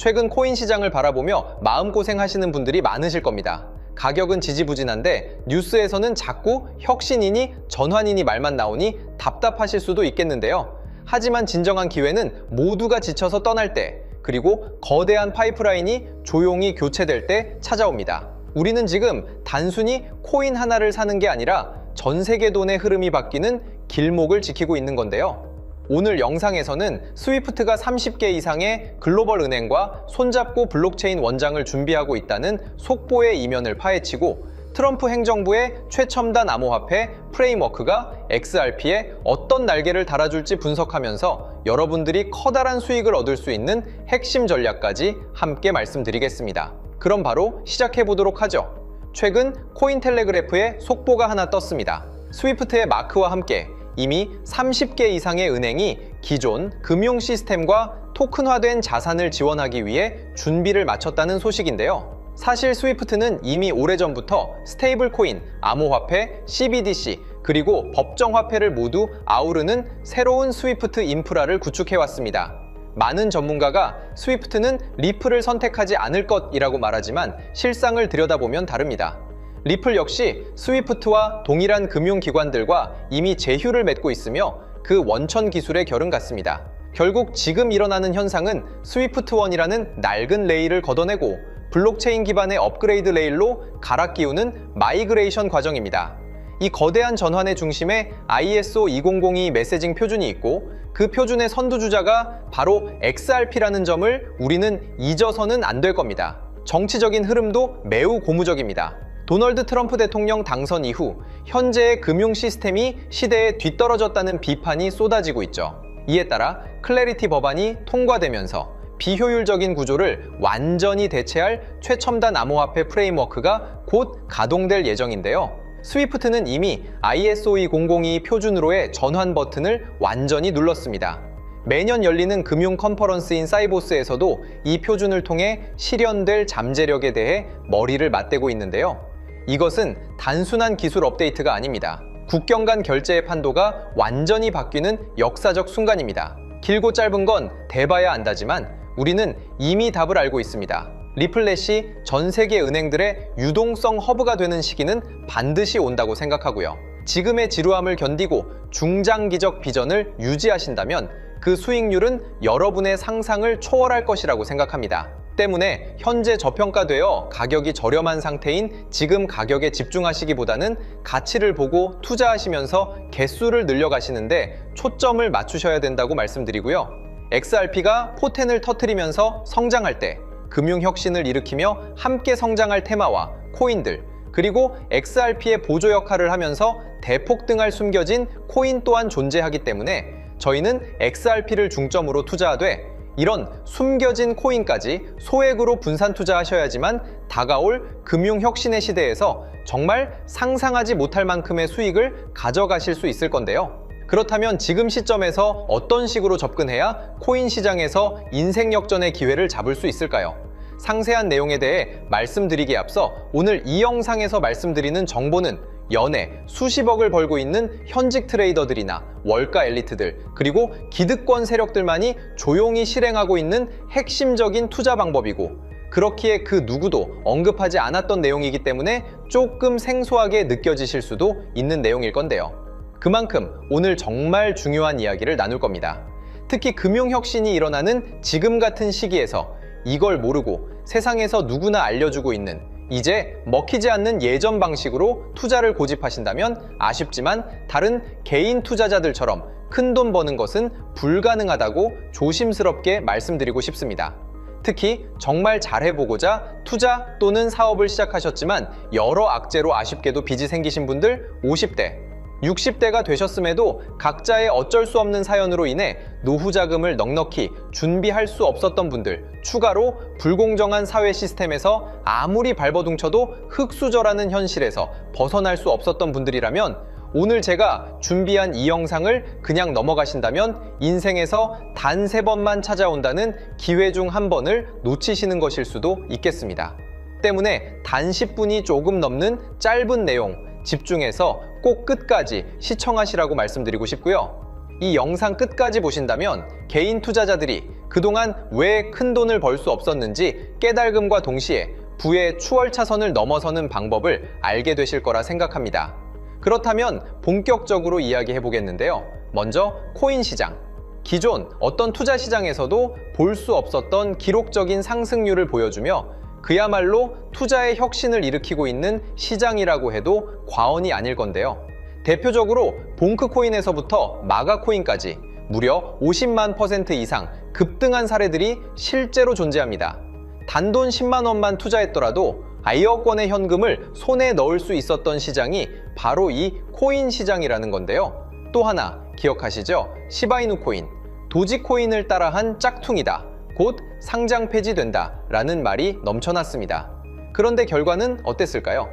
최근 코인 시장을 바라보며 마음고생하시는 분들이 많으실 겁니다. 가격은 지지부진한데 뉴스에서는 자꾸 혁신이니 전환이니 말만 나오니 답답하실 수도 있겠는데요. 하지만 진정한 기회는 모두가 지쳐서 떠날 때, 그리고 거대한 파이프라인이 조용히 교체될 때 찾아옵니다. 우리는 지금 단순히 코인 하나를 사는 게 아니라 전 세계 돈의 흐름이 바뀌는 길목을 지키고 있는 건데요. 오늘 영상에서는 스위프트가 30개 이상의 글로벌 은행과 손잡고 블록체인 원장을 준비하고 있다는 속보의 이면을 파헤치고, 트럼프 행정부의 최첨단 암호화폐 프레임워크가 XRP에 어떤 날개를 달아줄지 분석하면서 여러분들이 커다란 수익을 얻을 수 있는 핵심 전략까지 함께 말씀드리겠습니다. 그럼 바로 시작해보도록 하죠. 최근 코인텔레그래프에 속보가 하나 떴습니다. 스위프트의 마크와 함께 이미 30개 이상의 은행이 기존 금융 시스템과 토큰화된 자산을 지원하기 위해 준비를 마쳤다는 소식인데요. 사실 스위프트는 이미 오래전부터 스테이블 코인, 암호화폐, CBDC, 그리고 법정화폐를 모두 아우르는 새로운 스위프트 인프라를 구축해왔습니다. 많은 전문가가 스위프트는 리플을 선택하지 않을 것이라고 말하지만 실상을 들여다보면 다릅니다. 리플 역시 스위프트와 동일한 금융기관들과 이미 제휴를 맺고 있으며 그 원천 기술의 결은 같습니다. 결국 지금 일어나는 현상은 스위프트1이라는 낡은 레일을 걷어내고 블록체인 기반의 업그레이드 레일로 갈아 끼우는 마이그레이션 과정입니다. 이 거대한 전환의 중심에 ISO 2002 메시징 표준이 있고, 그 표준의 선두주자가 바로 XRP라는 점을 우리는 잊어서는 안 될 겁니다. 정치적인 흐름도 매우 고무적입니다. 도널드 트럼프 대통령 당선 이후 현재의 금융 시스템이 시대에 뒤떨어졌다는 비판이 쏟아지고 있죠. 이에 따라 클래리티 법안이 통과되면서 비효율적인 구조를 완전히 대체할 최첨단 암호화폐 프레임워크가 곧 가동될 예정인데요. 스위프트는 이미 ISO 2002 표준으로의 전환 버튼을 완전히 눌렀습니다. 매년 열리는 금융 컨퍼런스인 사이보스에서도 이 표준을 통해 실현될 잠재력에 대해 머리를 맞대고 있는데요. 이것은 단순한 기술 업데이트가 아닙니다. 국경 간 결제의 판도가 완전히 바뀌는 역사적 순간입니다. 길고 짧은 건 대봐야 안다지만 우리는 이미 답을 알고 있습니다. 리플렛이 전 세계 은행들의 유동성 허브가 되는 시기는 반드시 온다고 생각하고요. 지금의 지루함을 견디고 중장기적 비전을 유지하신다면 그 수익률은 여러분의 상상을 초월할 것이라고 생각합니다. 때문에 현재 저평가되어 가격이 저렴한 상태인 지금 가격에 집중하시기보다는 가치를 보고 투자하시면서 개수를 늘려가시는데 초점을 맞추셔야 된다고 말씀드리고요. XRP가 포텐을 터뜨리면서 성장할 때 금융혁신을 일으키며 함께 성장할 테마와 코인들, 그리고 XRP의 보조 역할을 하면서 대폭등할 숨겨진 코인 또한 존재하기 때문에 저희는 XRP를 중점으로 투자하되 이런 숨겨진 코인까지 소액으로 분산 투자하셔야지만 다가올 금융혁신의 시대에서 정말 상상하지 못할 만큼의 수익을 가져가실 수 있을 건데요. 그렇다면 지금 시점에서 어떤 식으로 접근해야 코인 시장에서 인생 역전의 기회를 잡을 수 있을까요? 상세한 내용에 대해 말씀드리기에 앞서 오늘 이 영상에서 말씀드리는 정보는 연에 수십억을 벌고 있는 현직 트레이더들이나 월가 엘리트들, 그리고 기득권 세력들만이 조용히 실행하고 있는 핵심적인 투자 방법이고, 그렇기에 그 누구도 언급하지 않았던 내용이기 때문에 조금 생소하게 느껴지실 수도 있는 내용일 건데요. 그만큼 오늘 정말 중요한 이야기를 나눌 겁니다. 특히 금융혁신이 일어나는 지금 같은 시기에서 이걸 모르고 세상에서 누구나 알려주고 있는, 이제 먹히지 않는 예전 방식으로 투자를 고집하신다면 아쉽지만 다른 개인 투자자들처럼 큰돈 버는 것은 불가능하다고 조심스럽게 말씀드리고 싶습니다. 특히 정말 잘해보고자 투자 또는 사업을 시작하셨지만 여러 악재로 아쉽게도 빚이 생기신 분들 50대, 60대가 되셨음에도 각자의 어쩔 수 없는 사연으로 인해 노후 자금을 넉넉히 준비할 수 없었던 분들, 추가로 불공정한 사회 시스템에서 아무리 발버둥쳐도 흙수저라는 현실에서 벗어날 수 없었던 분들이라면 오늘 제가 준비한 이 영상을 그냥 넘어가신다면 인생에서 단 3번만 찾아온다는 기회 중 한 번을 놓치시는 것일 수도 있겠습니다. 때문에 단 10분이 조금 넘는 짧은 내용 집중해서 꼭 끝까지 시청하시라고 말씀드리고 싶고요. 이 영상 끝까지 보신다면 개인 투자자들이 그동안 왜 큰 돈을 벌 수 없었는지 깨달음과 동시에 부의 추월차선을 넘어서는 방법을 알게 되실 거라 생각합니다. 그렇다면 본격적으로 이야기해 보겠는데요. 먼저 코인 시장. 기존 어떤 투자 시장에서도 볼 수 없었던 기록적인 상승률을 보여주며 그야말로 투자의 혁신을 일으키고 있는 시장이라고 해도 과언이 아닐 건데요. 대표적으로 봉크코인에서부터 마가코인까지 무려 50만 % 이상 급등한 사례들이 실제로 존재합니다. 단돈 10만 원만 투자했더라도 1억 원의 현금을 손에 넣을 수 있었던 시장이 바로 이 코인 시장이라는 건데요. 또 하나 기억하시죠? 시바이누 코인, 도지코인을 따라한 짝퉁이다. 곧 상장 폐지된다 라는 말이 넘쳐났습니다. 그런데 결과는 어땠을까요?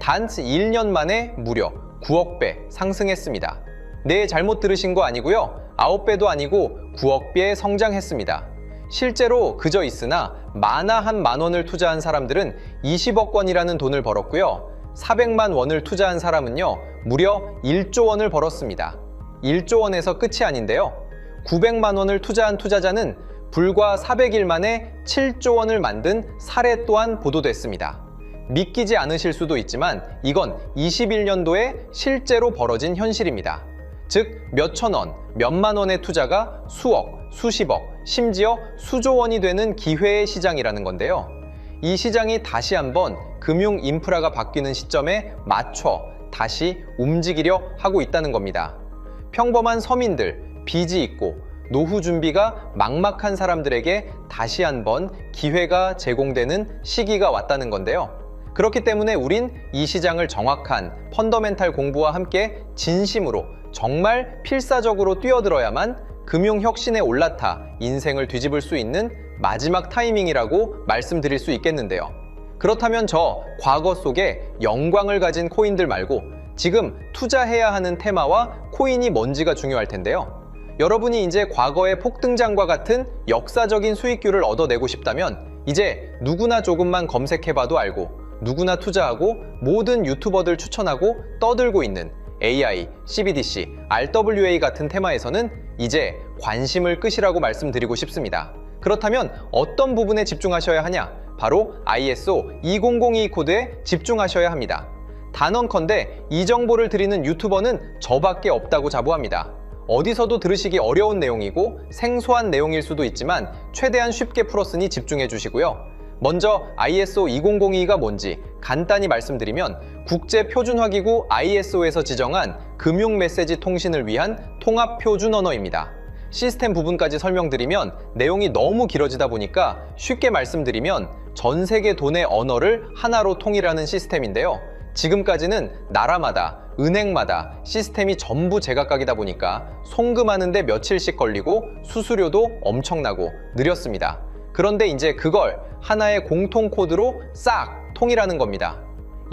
단 1년 만에 무려 9억 배 상승했습니다. 네, 잘못 들으신 거 아니고요. 9배도 아니고 9억 배 성장했습니다. 실제로 그저 있으나 만화 한 만 원을 투자한 사람들은 20억 원이라는 돈을 벌었고요. 400만 원을 투자한 사람은요, 무려 1조 원을 벌었습니다. 1조 원에서 끝이 아닌데요. 900만 원을 투자한 투자자는 불과 400일 만에 7조 원을 만든 사례 또한 보도됐습니다. 믿기지 않으실 수도 있지만 이건 21년도에 실제로 벌어진 현실입니다. 즉, 몇천 원, 몇만 원의 투자가 수억, 수십억, 심지어 수조 원이 되는 기회의 시장이라는 건데요. 이 시장이 다시 한번 금융 인프라가 바뀌는 시점에 맞춰 다시 움직이려 하고 있다는 겁니다. 평범한 서민들, 빚이 있고 노후 준비가 막막한 사람들에게 다시 한번 기회가 제공되는 시기가 왔다는 건데요. 그렇기 때문에 우린 이 시장을 정확한 펀더멘탈 공부와 함께 진심으로 정말 필사적으로 뛰어들어야만 금융혁신에 올라타 인생을 뒤집을 수 있는 마지막 타이밍이라고 말씀드릴 수 있겠는데요. 그렇다면 저 과거 속에 영광을 가진 코인들 말고 지금 투자해야 하는 테마와 코인이 뭔지가 중요할 텐데요. 여러분이 이제 과거의 폭등장과 같은 역사적인 수익률을 얻어내고 싶다면 이제 누구나 조금만 검색해봐도 알고 누구나 투자하고 모든 유튜버들 추천하고 떠들고 있는 AI, CBDC, RWA 같은 테마에서는 이제 관심을 끄시라고 말씀드리고 싶습니다. 그렇다면 어떤 부분에 집중하셔야 하냐? 바로 ISO 2002 코드에 집중하셔야 합니다. 단언컨대 이 정보를 드리는 유튜버는 저밖에 없다고 자부합니다. 어디서도 들으시기 어려운 내용이고 생소한 내용일 수도 있지만 최대한 쉽게 풀었으니 집중해 주시고요. 먼저 ISO 2002가 뭔지 간단히 말씀드리면 국제표준화기구 ISO에서 지정한 금융 메시지 통신을 위한 통합표준 언어입니다. 시스템 부분까지 설명드리면 내용이 너무 길어지다 보니까 쉽게 말씀드리면 전 세계 돈의 언어를 하나로 통일하는 시스템인데요. 지금까지는 나라마다, 은행마다 시스템이 전부 제각각이다 보니까 송금하는데 며칠씩 걸리고 수수료도 엄청나고 느렸습니다. 그런데 이제 그걸 하나의 공통 코드로 싹 통일하는 겁니다.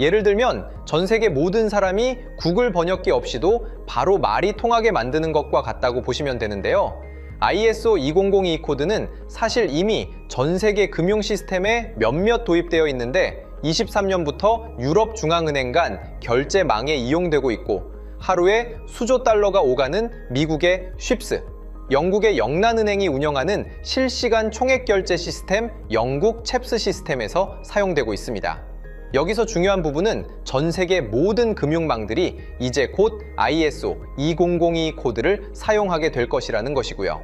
예를 들면 전 세계 모든 사람이 구글 번역기 없이도 바로 말이 통하게 만드는 것과 같다고 보시면 되는데요. ISO 2002 코드는 사실 이미 전 세계 금융 시스템에 몇몇 도입되어 있는데 23년부터 유럽 중앙은행 간 결제망에 이용되고 있고 하루에 수조 달러가 오가는 미국의 쉽스, 영국의 영란은행이 운영하는 실시간 총액결제 시스템 영국 챕스 시스템에서 사용되고 있습니다. 여기서 중요한 부분은 전 세계 모든 금융망들이 이제 곧 ISO 2002 코드를 사용하게 될 것이라는 것이고요.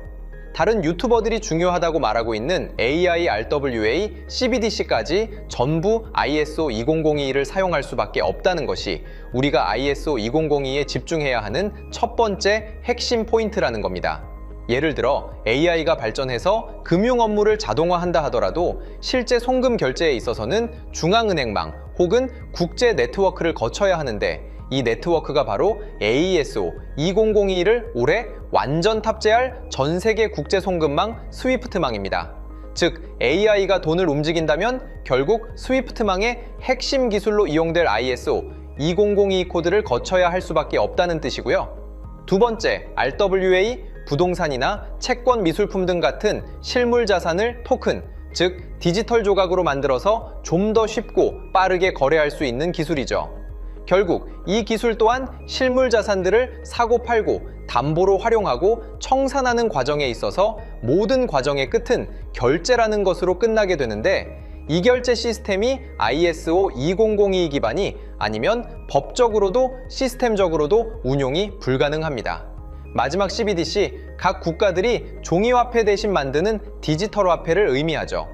다른 유튜버들이 중요하다고 말하고 있는 AI, RWA, CBDC까지 전부 ISO 2002를 사용할 수밖에 없다는 것이 우리가 ISO 2002에 집중해야 하는 첫 번째 핵심 포인트라는 겁니다. 예를 들어 AI가 발전해서 금융 업무를 자동화한다 하더라도 실제 송금 결제에 있어서는 중앙은행망 혹은 국제 네트워크를 거쳐야 하는데 이 네트워크가 바로 AESO 2002를 올해 완전 탑재할 전 세계 국제 송금망 스위프트망입니다. 즉 AI가 돈을 움직인다면 결국 스위프트망의 핵심 기술로 이용될 ISO 2002 코드를 거쳐야 할 수밖에 없다는 뜻이고요. 두 번째, RWA, 부동산이나 채권 미술품 등 같은 실물 자산을 토큰, 즉 디지털 조각으로 만들어서 좀 더 쉽고 빠르게 거래할 수 있는 기술이죠. 결국 이 기술 또한 실물 자산들을 사고 팔고 담보로 활용하고 청산하는 과정에 있어서 모든 과정의 끝은 결제라는 것으로 끝나게 되는데, 이 결제 시스템이 ISO 2002 기반이 아니면 법적으로도 시스템적으로도 운용이 불가능합니다. 마지막 CBDC, 각 국가들이 종이화폐 대신 만드는 디지털 화폐를 의미하죠.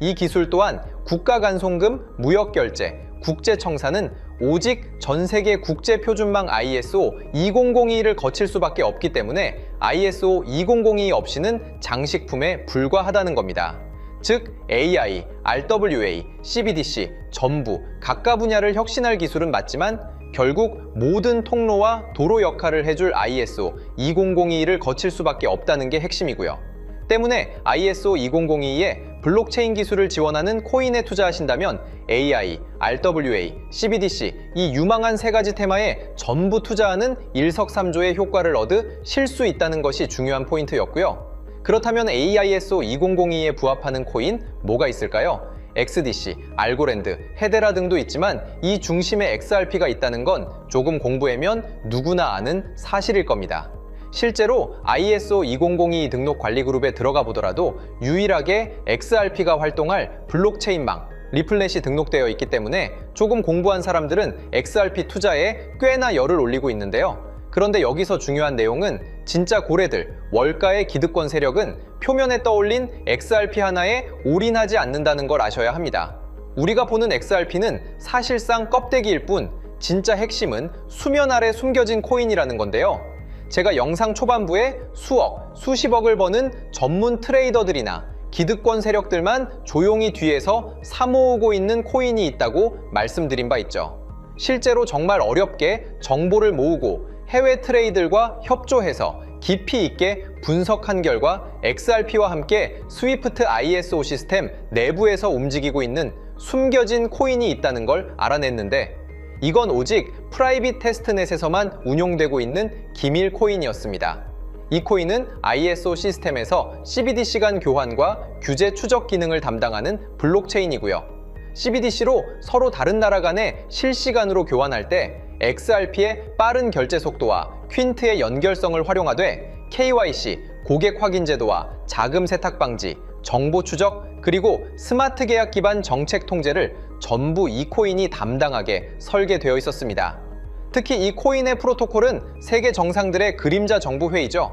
이 기술 또한 국가간송금, 무역결제, 국제청산은 오직 전세계 국제표준망 ISO 2002를 거칠 수밖에 없기 때문에 ISO 2002 없이는 장식품에 불과하다는 겁니다. 즉 AI, RWA, CBDC 전부 각각 분야를 혁신할 기술은 맞지만 결국 모든 통로와 도로 역할을 해줄 ISO 2002를 거칠 수밖에 없다는 게 핵심이고요. 때문에 ISO 2002에 블록체인 기술을 지원하는 코인에 투자하신다면 AI, RWA, CBDC 이 유망한 세 가지 테마에 전부 투자하는 일석삼조의 효과를 얻으실 수 있다는 것이 중요한 포인트였고요. 그렇다면 AISO 2002에 부합하는 코인 뭐가 있을까요? XDC, 알고랜드, 헤데라 등도 있지만 이 중심에 XRP가 있다는 건 조금 공부하면 누구나 아는 사실일 겁니다. 실제로 ISO 2002 등록 관리 그룹에 들어가 보더라도 유일하게 XRP가 활동할 블록체인망, 리플넷이 등록되어 있기 때문에 조금 공부한 사람들은 XRP 투자에 꽤나 열을 올리고 있는데요. 그런데 여기서 중요한 내용은 진짜 고래들, 월가의 기득권 세력은 표면에 떠올린 XRP 하나에 올인하지 않는다는 걸 아셔야 합니다. 우리가 보는 XRP는 사실상 껍데기일 뿐 진짜 핵심은 수면 아래 숨겨진 코인이라는 건데요. 제가 영상 초반부에 수억, 수십억을 버는 전문 트레이더들이나 기득권 세력들만 조용히 뒤에서 사모으고 있는 코인이 있다고 말씀드린 바 있죠. 실제로 정말 어렵게 정보를 모으고 해외 트레이더들과 협조해서 깊이 있게 분석한 결과 XRP와 함께 스위프트 ISO 시스템 내부에서 움직이고 있는 숨겨진 코인이 있다는 걸 알아냈는데, 이건 오직 프라이빗 테스트넷에서만 운용되고 있는 기밀 코인이었습니다. 이 코인은 ISO 시스템에서 CBDC 간 교환과 규제 추적 기능을 담당하는 블록체인이고요. CBDC로 서로 다른 나라 간에 실시간으로 교환할 때 XRP의 빠른 결제 속도와 퀸트의 연결성을 활용하되 KYC, 고객 확인 제도와 자금 세탁 방지, 정보 추적, 그리고 스마트 계약 기반 정책 통제를 전부 이 코인이 담당하게 설계되어 있었습니다. 특히 이 코인의 프로토콜은 세계 정상들의 그림자 정부 회의죠.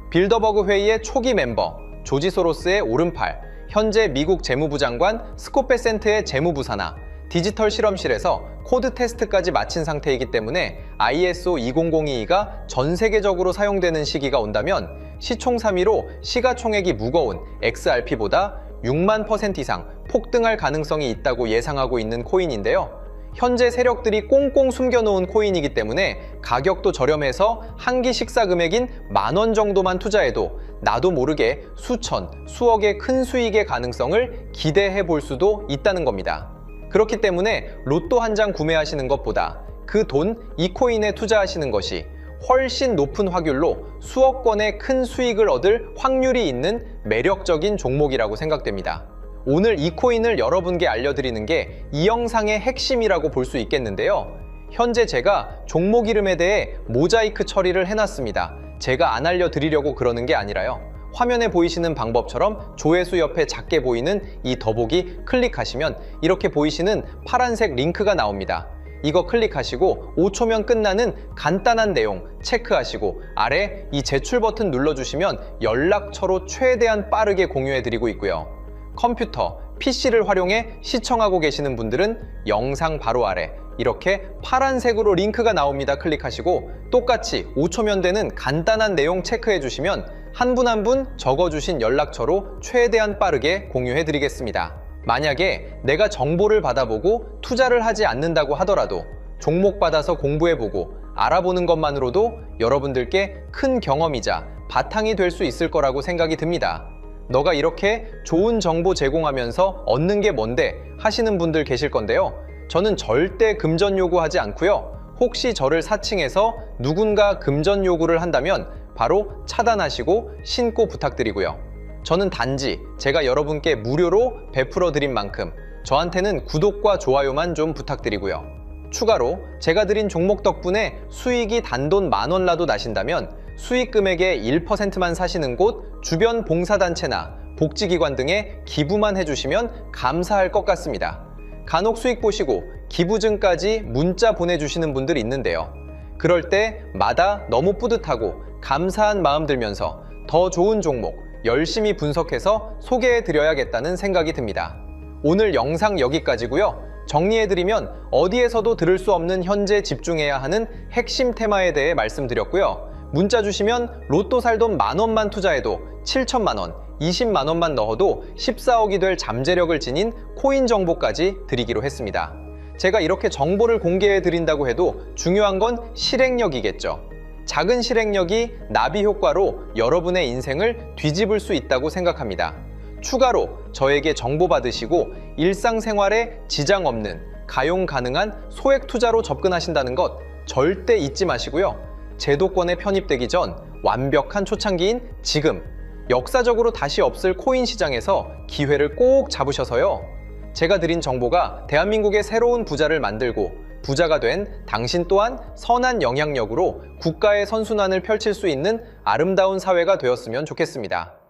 빌더버그 회의의 초기 멤버, 조지 소로스의 오른팔, 현재 미국 재무부 장관 스콧 베센트의 재무부 산하, 디지털 실험실에서 코드 테스트까지 마친 상태이기 때문에 ISO 2002가 전 세계적으로 사용되는 시기가 온다면 시총삼위로 시가총액이 무거운 XRP보다 6만% 이상 폭등할 가능성이 있다고 예상하고 있는 코인인데요. 현재 세력들이 꽁꽁 숨겨놓은 코인이기 때문에 가격도 저렴해서 한 끼 식사 금액인 10,000원 정도만 투자해도 나도 모르게 수천, 수억의 큰 수익의 가능성을 기대해 볼 수도 있다는 겁니다. 그렇기 때문에 로또 한 장 구매하시는 것보다 그 돈 이 코인에 투자하시는 것이 훨씬 높은 확률로 수억 건의 큰 수익을 얻을 확률이 있는 매력적인 종목이라고 생각됩니다. 오늘 이 코인을 여러분께 알려드리는 게 이 영상의 핵심이라고 볼 수 있겠는데요. 현재 제가 종목 이름에 대해 모자이크 처리를 해놨습니다. 제가 안 알려드리려고 그러는 게 아니라요. 화면에 보이시는 방법처럼 조회수 옆에 작게 보이는 이 더보기 클릭하시면 이렇게 보이시는 파란색 링크가 나옵니다. 이거 클릭하시고 5초면 끝나는 간단한 내용 체크하시고 아래 이 제출 버튼 눌러주시면 연락처로 최대한 빠르게 공유해드리고 있고요. 컴퓨터, PC를 활용해 시청하고 계시는 분들은 영상 바로 아래 이렇게 파란색으로 링크가 나옵니다. 클릭하시고 똑같이 5초면 되는 간단한 내용 체크해 주시면 한 분 한 분 적어주신 연락처로 최대한 빠르게 공유해 드리겠습니다. 만약에 내가 정보를 받아보고 투자를 하지 않는다고 하더라도 종목 받아서 공부해보고 알아보는 것만으로도 여러분들께 큰 경험이자 바탕이 될 수 있을 거라고 생각이 듭니다. 너가 이렇게 좋은 정보 제공하면서 얻는 게 뭔데 하시는 분들 계실 건데요. 저는 절대 금전 요구하지 않고요. 혹시 저를 사칭해서 누군가 금전 요구를 한다면 바로 차단하시고 신고 부탁드리고요. 저는 단지 제가 여러분께 무료로 베풀어 드린 만큼 저한테는 구독과 좋아요만 좀 부탁드리고요. 추가로 제가 드린 종목 덕분에 수익이 단돈 10,000원라도 나신다면 수익 금액의 1%만 사시는 곳, 주변 봉사단체나 복지기관 등에 기부만 해주시면 감사할 것 같습니다. 간혹 수익 보시고 기부증까지 문자 보내주시는 분들이 있는데요. 그럴 때마다 너무 뿌듯하고 감사한 마음 들면서 더 좋은 종목 열심히 분석해서 소개해드려야겠다는 생각이 듭니다. 오늘 영상 여기까지고요. 정리해드리면 어디에서도 들을 수 없는 현재 집중해야 하는 핵심 테마에 대해 말씀드렸고요. 문자 주시면 로또 살 돈 10,000원만 투자해도 7,000만 원, 20만 원만 넣어도 14억이 될 잠재력을 지닌 코인 정보까지 드리기로 했습니다. 제가 이렇게 정보를 공개해 드린다고 해도 중요한 건 실행력이겠죠. 작은 실행력이 나비 효과로 여러분의 인생을 뒤집을 수 있다고 생각합니다. 추가로 저에게 정보 받으시고 일상생활에 지장 없는 가용 가능한 소액 투자로 접근하신다는 것 절대 잊지 마시고요. 제도권에 편입되기 전 완벽한 초창기인 지금 역사적으로 다시 없을 코인 시장에서 기회를 꼭 잡으셔서요. 제가 드린 정보가 대한민국의 새로운 부자를 만들고 부자가 된 당신 또한 선한 영향력으로 국가의 선순환을 펼칠 수 있는 아름다운 사회가 되었으면 좋겠습니다.